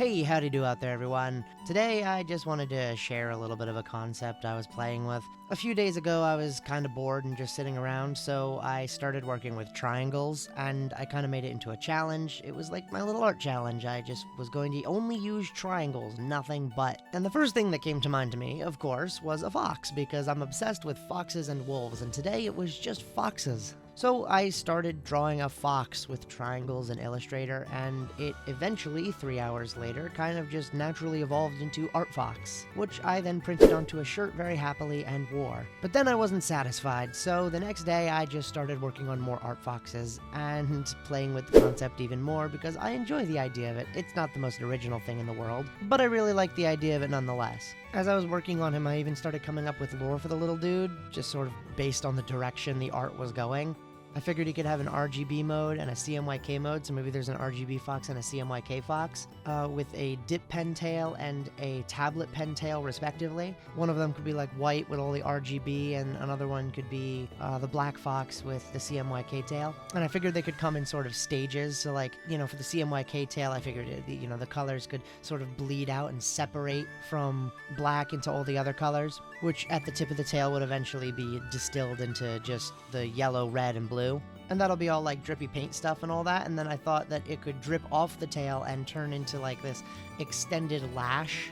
Hey, howdy do out there, everyone. Today, I just wanted to share a little bit of a concept I was playing with. A few days ago, I was kind of bored and just sitting around, so I started working with triangles, and I kind of made it into a challenge. It was like my little art challenge. I just was going to only use triangles, nothing but. And the first thing that came to mind to me, of course, was a fox, because I'm obsessed with foxes and wolves, and today it was just foxes. So I started drawing a fox with triangles in Illustrator, and it eventually, 3 hours later, kind of just naturally evolved into Art Fox, which I then printed onto a shirt very happily and wore. But then I wasn't satisfied, so the next day I just started working on more Art Foxes and playing with the concept even more because I enjoy the idea of it. It's not the most original thing in the world, but I really like the idea of it nonetheless. As I was working on him, I even started coming up with lore for the little dude, just sort of based on the direction the art was going. I figured he could have an RGB mode and a CMYK mode, so maybe there's an RGB fox and a CMYK fox, with a dip pen tail and a tablet pen tail, respectively. One of them could be like white with all the RGB, and another one could be the black fox with the CMYK tail. And I figured they could come in sort of stages, so like, for the CMYK tail, I figured, the colors could sort of bleed out and separate from black into all the other colors, which at the tip of the tail would eventually be distilled into just the yellow, red, and blue. And that'll be all like drippy paint stuff and all that. And then I thought that it could drip off the tail and turn into like this extended lash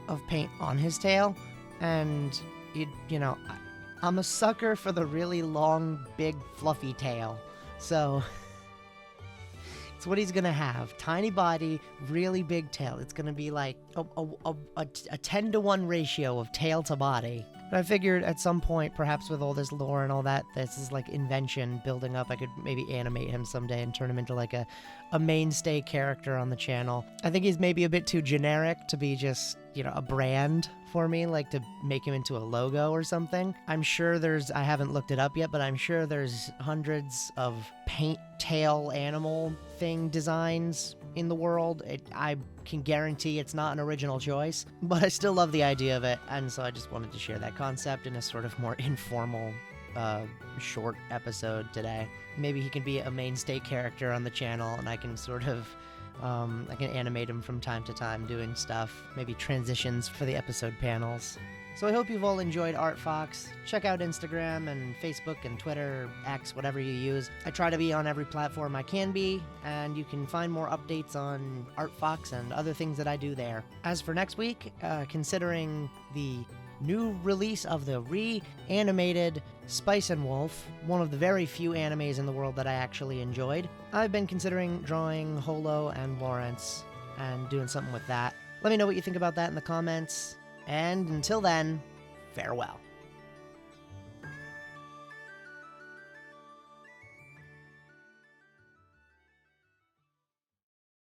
of paint on his tail. And I'm a sucker for the really long, big, fluffy tail. So it's what he's gonna have. Tiny body, really big tail. It's gonna be like a 10-to-1 ratio of tail to body. But I figured at some point, perhaps with all this lore and all that, this is like invention building up, I could maybe animate him someday and turn him into like a mainstay character on the channel. I think he's maybe a bit too generic to be just, a brand for me, like to make him into a logo or something. I'm sure I haven't looked it up yet, but I'm sure there's hundreds of paint tail animal thing designs in the world. I can guarantee it's not an original choice, but I still love the idea of it, and so I just wanted to share that concept in a sort of more informal, short episode today. Maybe he can be a mainstay character on the channel, and I can sort of I can animate him from time to time doing stuff, maybe transitions for the episode panels. So I hope you've all enjoyed Art Fox. Check out Instagram and Facebook and Twitter, X, whatever you use. I try to be on every platform I can be, and you can find more updates on Art Fox and other things that I do there. As for next week, considering the new release of the reanimated Spice and Wolf, one of the very few animes in the world that I actually enjoyed, I've been considering drawing Holo and Lawrence and doing something with that. Let me know what you think about that in the comments. And until then, farewell.